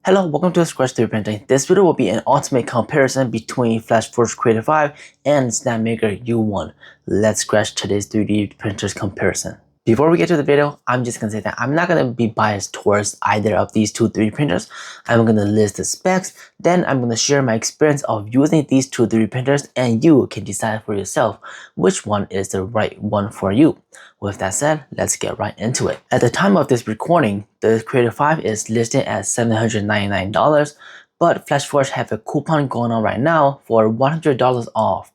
Hello, welcome to Scratch 3D Printing. This video will be an ultimate comparison between Flashforge Creator 5 and Snapmaker U1. Let's scratch today's 3D printers comparison. Before we get to the video, I'm just going to say that I'm not going to be biased towards either of these two 3D printers. I'm going to list the specs, then I'm going to share my experience of using these two 3D printers, and you can decide for yourself which one is the right one for you. With that said, let's get right into it. At the time of this recording, the Creator 5 is listed at $799, but Flashforge have a coupon going on right now for $100 off.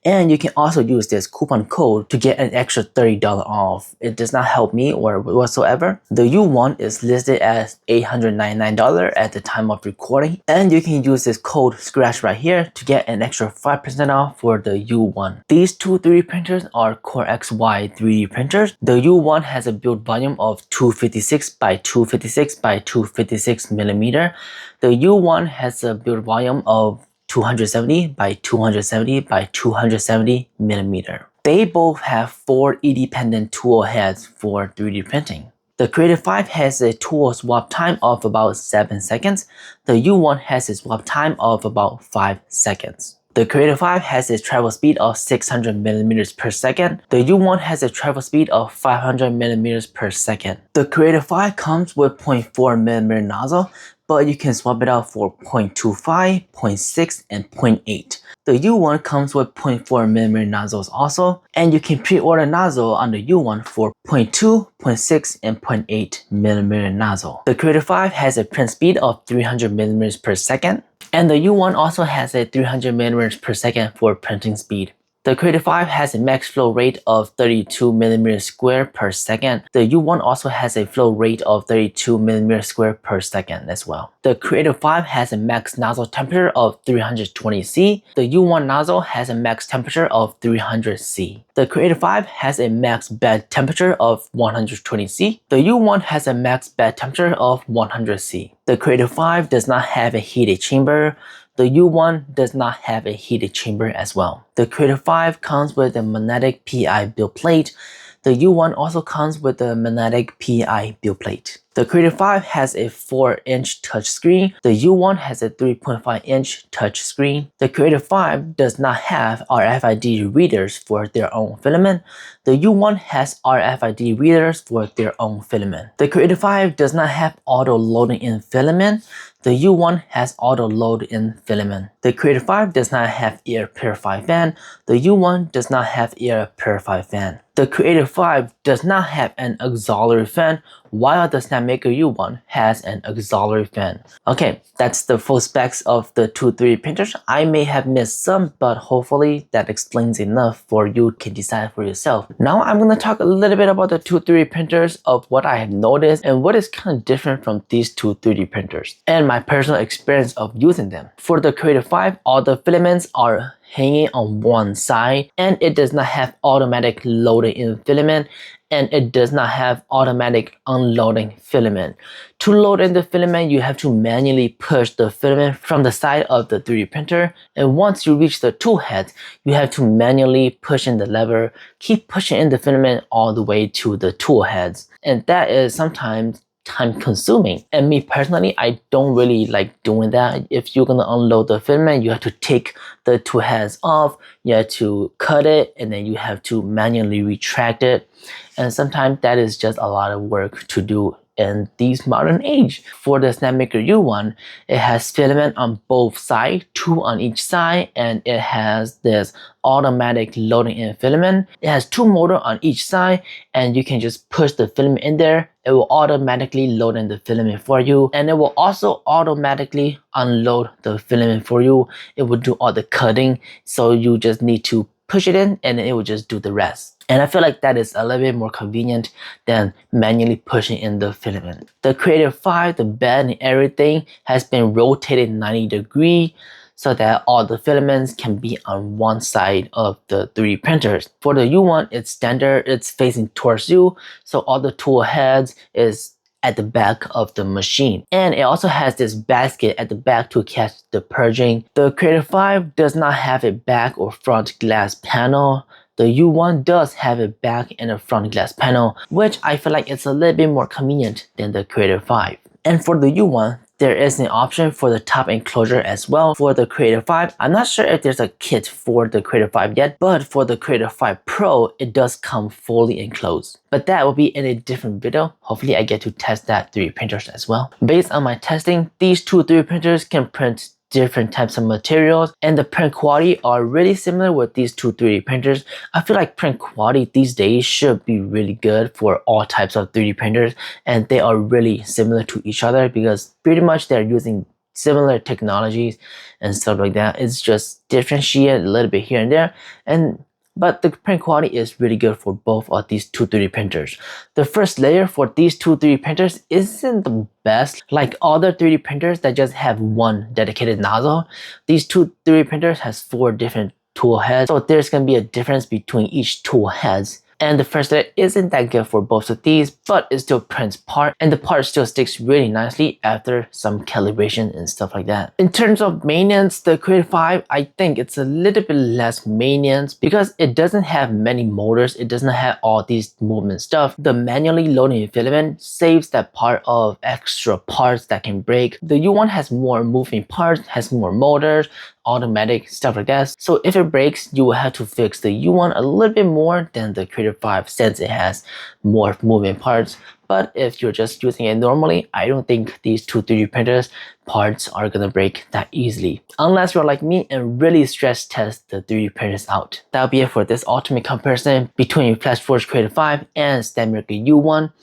And you can also use this coupon code to get an extra $30 off. It does not help me or whatsoever. The U1 is listed as $899 at the time of recording. And you can use this code SCRATCH right here to get an extra 5% off for the U1. These two 3D printers are Core XY 3D printers. The U1 has a build volume of 256 by 256 by 256 millimeter. The U1 has a build volume of 270 by 270 by 270 millimeter. They both have 4 independent tool heads for 3D printing. The Creator 5 has a tool swap time of about 7 seconds. The U1 has a swap time of about 5 seconds. The Creator 5 has a travel speed of 600 millimeters per second. The U1 has a travel speed of 500 millimeters per second. The Creator 5 comes with 0.4 millimeter nozzle, but you can swap it out for 0.25, 0.6, and 0.8. The U1 comes with 0.4 millimeter nozzles also, and you can pre-order nozzle on the U1 for 0.2, 0.6, and 0.8 millimeter nozzle. The Creator 5 has a print speed of 300 millimeters per second, and the U1 also has a 300 millimeters per second for printing speed. The Creator 5 has a max flow rate of 32 millimeters square per second. The U1 also has a flow rate of 32 millimeters square per second as well. The Creator 5 has a max nozzle temperature of 320 C. The U1 nozzle has a max temperature of 300 C. The Creator 5 has a max bed temperature of 120 C. The U1 has a max bed temperature of 100 C. The Creator 5 does not have a heated chamber. The U1 does not have a heated chamber as well. The Creator 5 comes with a magnetic PI build plate. The U1 also comes with a magnetic PI build plate. The Creator 5 has a 4-inch touchscreen. The U1 has a 3.5-inch touchscreen. The Creator 5 does not have RFID readers for their own filament. The U1 has RFID readers for their own filament. The Creator 5 does not have auto loading in filament. The U1 has auto load in filament. The Creator 5 does not have air purify fan. The U1 does not have air purify fan. The Creator 5 does not have an auxiliary fan, while the Snapmaker U1 has an auxiliary fan. Okay, that's the full specs of the two 3D printers. I may have missed some, but hopefully that explains enough for you to decide for yourself. Now I'm going to talk a little bit about the two 3D printers, of what I have noticed and what is kind of different from these two 3D printers, and my personal experience of using them. For the Creator 5, all the filaments are hanging on one side, and it does not have automatic loading in filament, and it does not have automatic unloading filament. To load in the filament, you have to manually push the filament from the side of the 3D printer, and once you reach the tool head, you have to manually push in the lever, keep pushing in the filament all the way to the tool heads, and that is sometimes time consuming. And me personally, I don't really like doing that. If you're gonna unload the filament, you have to take the tool heads off, you have to cut it, and then you have to manually retract it. And sometimes that is just a lot of work to do in these modern age. For the Snapmaker U1, it has filament on both sides, 2 on each side, and it has this automatic loading in filament. It has 2 motors on each side, and you can just push the filament in there. It will automatically load in the filament for you, and it will also automatically unload the filament for you. It will do all the cutting, so you just need to push it in, and it will just do the rest. And I feel like that is a little bit more convenient than manually pushing in the filament. The Creator 5, the bed and everything has been rotated 90 degrees so that all the filaments can be on one side of the 3D printers. For the U1, it's standard, it's facing towards you, so all the tool heads is at the back of the machine. And it also has this basket at the back to catch the purging. The Creator 5 does not have a back or front glass panel. The U1 does have a back and a front glass panel, which I feel like it's a little bit more convenient than the Creator 5. And for the U1, there is an option for the top enclosure as well for the Creator 5. I'm not sure if there's a kit for the Creator 5 yet, but for the Creator 5 Pro, it does come fully enclosed. But that will be in a different video. Hopefully I get to test that 3D printers as well. Based on my testing, these two 3D printers can print different types of materials, and the print quality are really similar with these two 3D printers. I feel like print quality these days should be really good for all types of 3D printers, and they are really similar to each other because pretty much they're using similar technologies and stuff like that. It's just differentiated a little bit here and there, but the print quality is really good for both of these two 3D printers. The first layer for these two 3D printers isn't the best like other 3D printers that just have one dedicated nozzle. These two 3D printers has 4 different tool heads, so there's gonna be a difference between each tool heads. And the first layer isn't that good for both of these, but it still prints part, and the part still sticks really nicely after some calibration and stuff like that. In terms of maintenance, the Creator 5, I think it's a little bit less maintenance because it doesn't have many motors, it doesn't have all these movement stuff. The manually loading filament saves that part of extra parts that can break. The U1 has more moving parts, has more motors, automatic stuff like that. So if it breaks, you will have to fix the U1 a little bit more than the Creator 5 since it has more moving parts. But if you're just using it normally, I don't think these two 3D printers parts are gonna break that easily. Unless you're like me and really stress test the 3D printers out. That'll be it for this ultimate comparison between Flashforge Creator 5 and Snapmaker U1.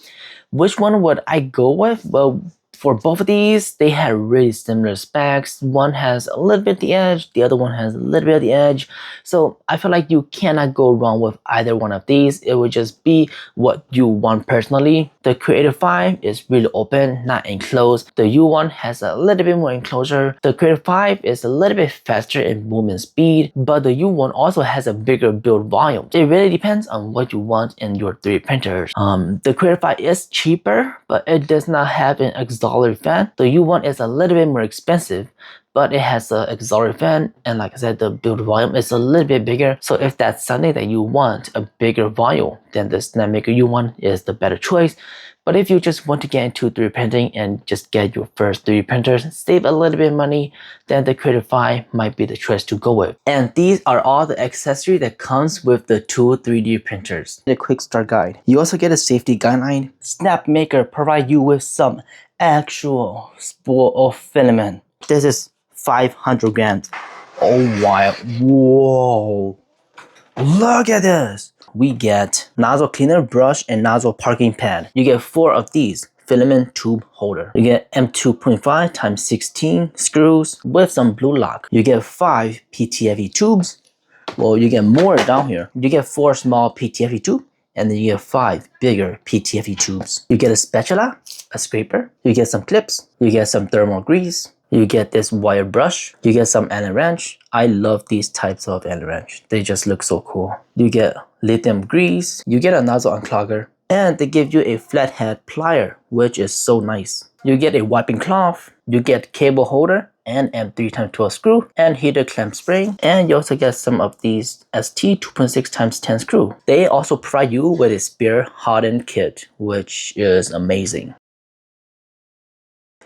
Which one would I go with? Well, for both of these, they have really similar specs. One has a little bit the edge, the other one has a little bit of the edge. So I feel like you cannot go wrong with either one of these. It would just be what you want personally. The Creator 5 is really open, not enclosed. The U1 has a little bit more enclosure. The Creator 5 is a little bit faster in movement speed, but the U1 also has a bigger build volume. It really depends on what you want in your 3D printers. The Creator 5 is cheaper, but it does not have an auxiliary fan. The U1 is a little bit more expensive, but it has an auxiliary fan, and like I said, the build volume is a little bit bigger. So if that's something that you want, a bigger volume, then the Snapmaker U1 is the better choice. But if you just want to get into 3D printing and just get your first 3D printers, save a little bit of money, then the Creator 5 might be the choice to go with. And these are all the accessories that comes with the two 3D printers. The quick start guide. You also get a safety guideline. Snapmaker provide you with some actual spool of filament. This is 500 grams. Oh wow, whoa. Look at this. We get nozzle cleaner brush and nozzle parking pad. You get 4 of these filament tube holder. You get M2.5 times 16 screws with some blue lock. You get 5 PTFE tubes. Well, you get more down here. You get 4 small PTFE tubes, and then you get 5 bigger PTFE tubes. You get a spatula, a scraper. You get some clips. You get some thermal grease. You get this wire brush. You get some Allen wrench. I love these types of Allen wrench. They just look so cool. You get lithium grease. You get a nozzle unclogger. And they give you a flathead plier, which is so nice. You get a wiping cloth. You get cable holder and M3x12 screw and heater clamp spring. And you also get some of these ST 2.6x10 screw. They also provide you with a spare hardened kit, which is amazing.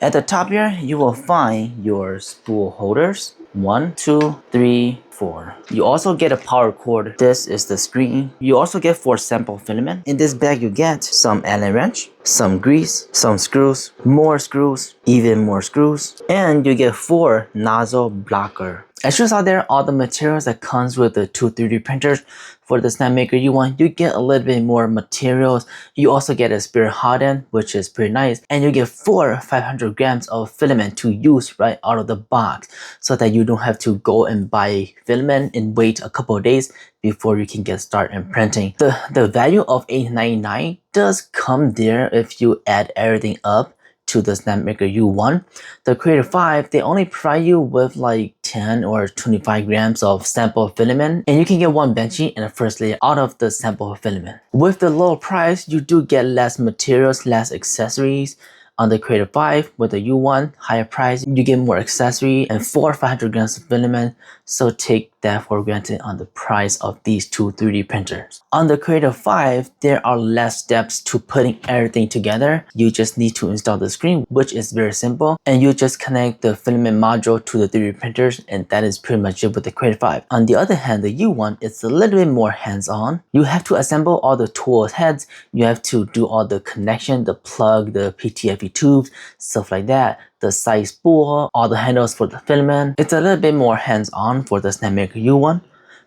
At the top here, you will find your spool holders. 1, 2, 3, 4. You also get a power cord. This is the screen. You also get 4 sample filament. In this bag, you get some Allen wrench, some grease, some screws, more screws, even more screws, and you get 4 nozzle blocker. As you saw there, all the materials that comes with the two 3D printers. For the Snapmaker U1, you get a little bit more materials. You also get a spare harden, which is pretty nice. And you get 4 500 grams of filament to use right out of the box, so that you don't have to go and buy filament and wait a couple of days before you can get started in printing. The value of $8.99 does come there if you add everything up to the Snapmaker U1. The Creator 5, they only provide you with like 10 or 25 grams of sample filament, and you can get 1 benchy and a first layer out of the sample filament. With the lower price, you do get less materials, less accessories. On the Creator 5, with the U1, higher price, you get more accessory and 4 500 grams of filament. So take that for granted on the price of these two 3D printers. On the Creator 5, there are less steps to putting everything together. You just need to install the screen, which is very simple, and you just connect the filament module to the 3D printers, and that is pretty much it with the Creator 5. On the other hand, the U1 is a little bit more hands-on. You have to assemble all the tool heads, you have to do all the connection, the plug, the PTFE tubes, stuff like that, the side spool, all the handles for the filament. It's a little bit more hands-on for the Snapmaker U1.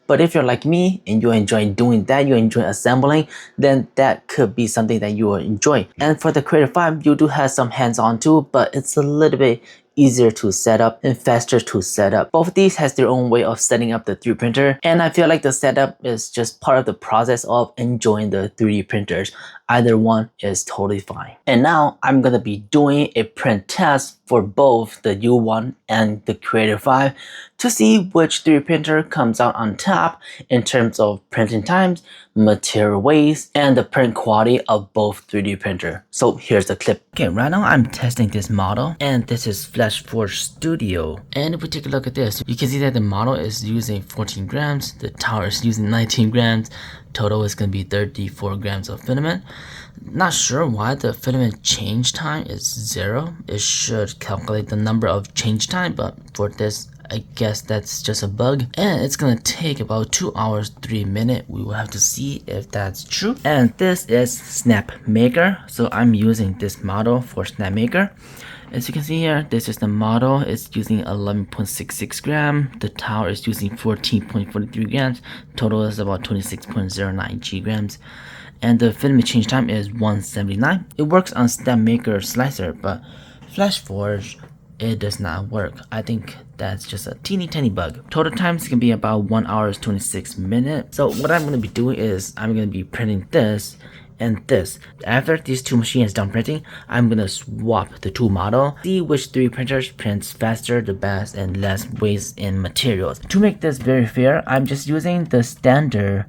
But if you're like me and you enjoy doing that, you enjoy assembling, then that could be something that you will enjoy. And for the Creator 5, you do have some hands-on too, but it's a little bit easier to set up and faster to set up. Both of these has their own way of setting up the 3D printer, and I feel like the setup is just part of the process of enjoying the 3D printers. Either one is totally fine. And now I'm gonna be doing a print test for both the U1 and the Creator 5 to see which 3D printer comes out on top in terms of printing times, material waste, and the print quality of both 3D printer. So here's the clip. Okay, right now I'm testing this model, and this is Flashforge Studio. And if we take a look at this, you can see that the model is using 14 grams, the tower is using 19 grams, total is going to be 34 grams of filament. Not sure why the filament change time is 0. It should calculate the number of change time, but for this, I guess that's just a bug. And it's gonna take about 2 hours 3 minutes. We will have to see if that's true. And this is Snapmaker, so I'm using this model for Snapmaker. As you can see here, this is the model. It's using 11.66 gram. The tower is using 14.43 grams. Total is about 26.09 g grams. And the filament change time is 179. It works on Snapmaker slicer, but Flashforge, it does not work. I think that's just a teeny tiny bug. Total times can be about 1 hour 26 minutes. So what I'm going to be doing is I'm going to be printing this and this. After these two machines done printing, I'm going to swap the two model, see which 3D printers prints faster, the best, and less waste in materials. To make this very fair, I'm just using the standard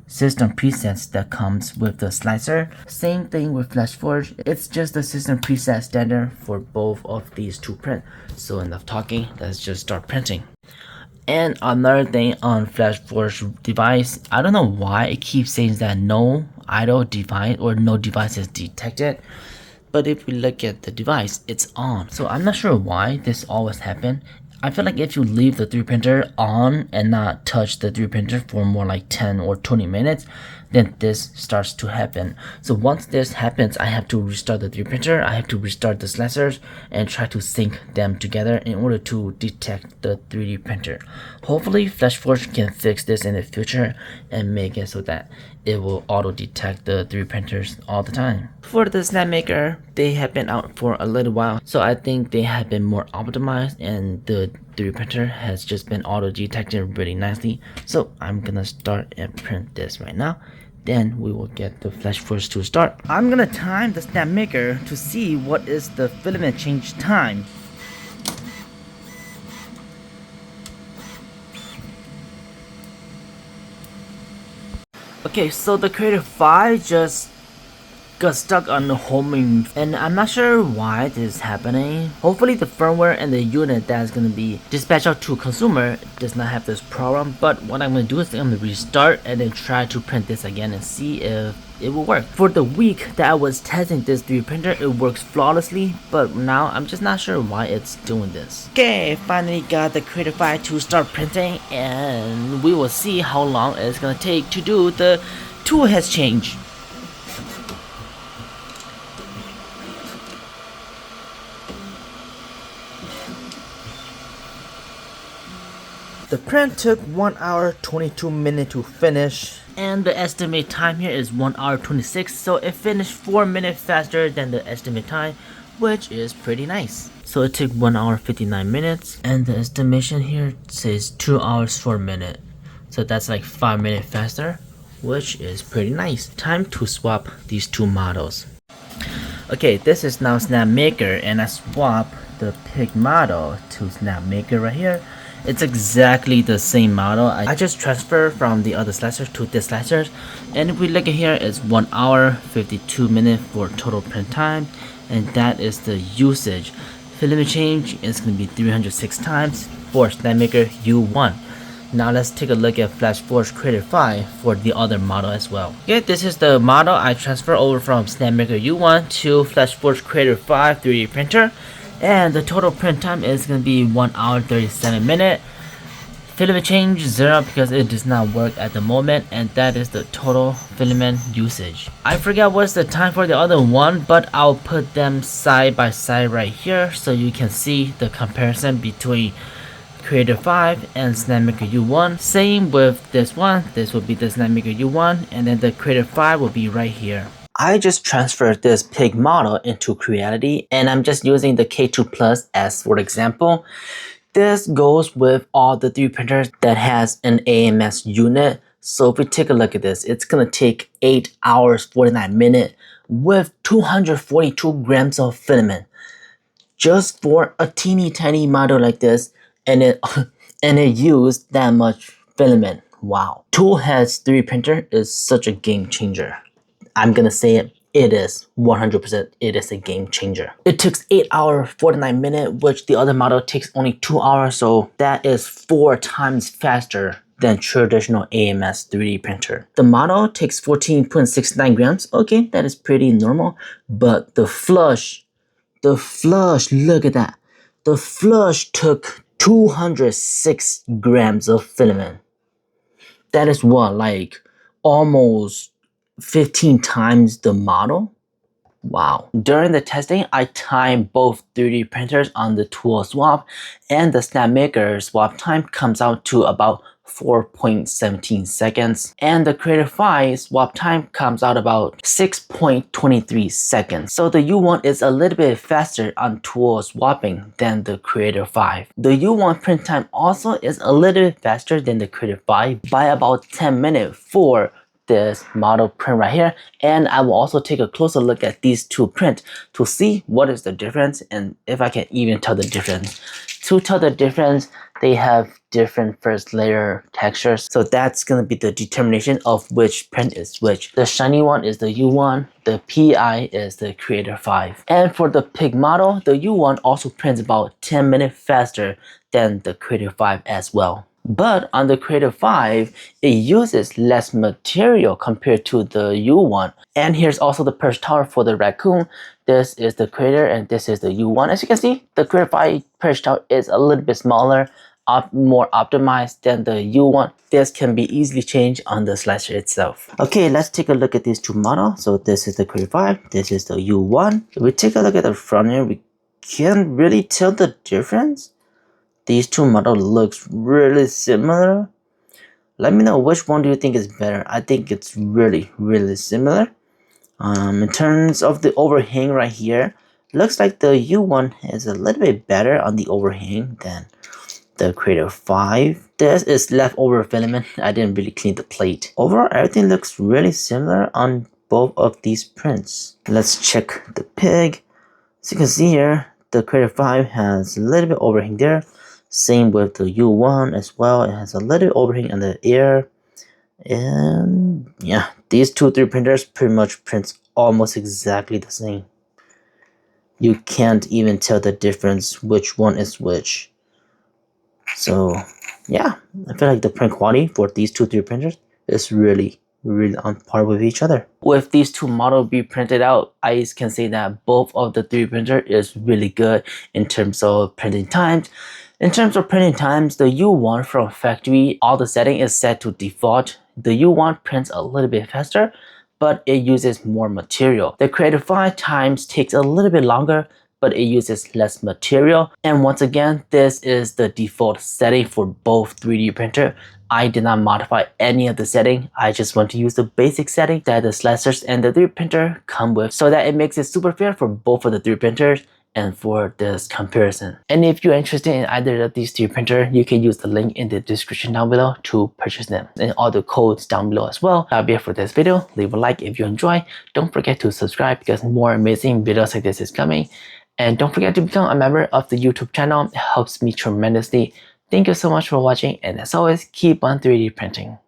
system presets that comes with the slicer. Same thing with Flashforge. It's just the system preset standard for both of these two prints. So enough talking, let's just start printing. And another thing on Flashforge device, I don't know why it keeps saying that no idle device or no device is detected. But if we look at the device, it's on. So I'm not sure why this always happens. I feel like if you leave the 3D printer on and not touch the 3D printer for more like 10 or 20 minutes, then this starts to happen. So once this happens, I have to restart the 3D printer, I have to restart the slicers and try to sync them together in order to detect the 3D printer. Hopefully Flashforge can fix this in the future and make it so that it will auto detect the 3D printers all the time. For the Snapmaker, they have been out for a little while, so I think they have been more optimized and the 3D printer has just been auto detected really nicely. So I'm gonna start and print this right now. Then we will get the Flashforge to start. I'm gonna time the Snapmaker to see what is the filament change time. Okay, so the Creator 5 just got stuck on the homing, and I'm not sure why this is happening. Hopefully the firmware and the unit that's gonna be dispatched out to consumer does not have this problem. But what I'm gonna do is I'm gonna restart and then try to print this again and see if it will work. For the week that I was testing this 3D printer, it works flawlessly, but now I'm just not sure why it's doing this. Okay, finally got the Creator 5 to start printing, and we will see how long it's gonna take to do the tool head change. The print took 1 hour 22 minutes to finish, and the estimated time here is 1 hour 26, so it finished 4 minutes faster than the estimated time, which is pretty nice. So it took 1 hour 59 minutes, and the estimation here says 2 hours 4 minutes, so that's like 5 minutes faster, which is pretty nice. Time to swap these two models. Okay, this is now Snapmaker, and I swap the pig model to Snapmaker right here. It's exactly the same model. I just transfer from the other slicer to this slicer, and if we look at here, it's 1 hour 52 minutes for total print time, and that is the usage. Filament change is going to be 306 times for Snapmaker U1. Now let's take a look at Flashforge Creator 5 for the other model as well. Okay, this is the model I transferred over from Snapmaker U1 to Flashforge Creator 5 3D printer. And the total print time is going to be 1 hour 37 minutes. Filament change 0 because it does not work at the moment, and that is the total filament usage. I forgot what's the time for the other one, but I'll put them side by side right here so you can see the comparison between Creator 5 and Snapmaker U1. Same with this one. This will be the Snapmaker U1, and then the Creator 5 will be right here. I just transferred this pig model into Creality, and I'm just using the K2 Plus as for example. This goes with all the 3D printers that has an AMS unit. So if we take a look at this, it's gonna take 8 hours 49 minutes with 242 grams of filament just for a teeny tiny model like this, and it used that much filament. Wow. Tool has 3D printer is such a game changer. I'm gonna say it. It is 100%. It is a game changer. It took 8 hours 49 minutes, which the other model takes only 2 hours. So that is 4 times faster than traditional AMS 3D printer. The model takes 14.69 grams. Okay, that is pretty normal. But the flush, look at that. The flush took 206 grams of filament. That is what, like almost 15 times the model? Wow. During the testing, I timed both 3D printers on the tool swap, and the Snapmaker swap time comes out to about 4.17 seconds, and the Creator 5 swap time comes out about 6.23 seconds. So the U1 is a little bit faster on tool swapping than the Creator 5. The U1 print time also is a little bit faster than the Creator 5 by about 10 minutes for this model print right here, and I will also take a closer look at these two prints to see what is the difference and if I can even tell the difference. To tell the difference, they have different first layer textures, so that's gonna be the determination of which print is which. The shiny one is the U1, the PI is the Creator 5. And for the pig model, the U1 also prints about 10 minutes faster than the Creator 5 as well. But on the Creator 5, it uses less material compared to the U1. And here's also the perch tower for the raccoon. This is the Creator and this is the U1. As you can see, the Creator 5 perch tower is a little bit smaller, more optimized than the U1. This can be easily changed on the slicer itself. Okay, let's take a look at these two models. So this is the Creator 5, this is the U1. If we take a look at the front here, we can't really tell the difference. These two models looks really similar. Let me know which one do you think is better. I think it's really similar. In terms of the overhang right here, looks like the U1 is a little bit better on the overhang than the Creator 5. This is leftover filament. I didn't really clean the plate. Overall, everything looks really similar on both of these prints. Let's check the pig. As you can see here, the Creator 5 has a little bit overhang there. Same with the U1 as well. It has a little overhang on the ear. And yeah, these two 3D printers pretty much prints almost exactly the same. You can't even tell the difference which one is which. So yeah, I feel like the print quality for these two 3D printers is really on par with each other. With these two models be printed out, I can say that both of the 3D printer is really good in terms of printing times. In terms of printing times, the U1 from factory, all the setting is set to default. The U1 prints a little bit faster, but it uses more material. The Creator 5 times takes a little bit longer, but it uses less material. And once again, this is the default setting for both 3D printer. I did not modify any of the setting. I just want to use the basic setting that the slicers and the 3D printer come with, so that it makes it super fair for both of the 3D printers and for this comparison. And if you're interested in either of these 3D printer, you can use the link in the description down below to purchase them, and all the codes down below as well. That'll be it for this video. Leave a like if you enjoy. Don't forget to subscribe because more amazing videos like this is coming. And don't forget to become a member of the YouTube channel. It helps me tremendously. Thank you so much for watching, and as always, keep on 3D printing.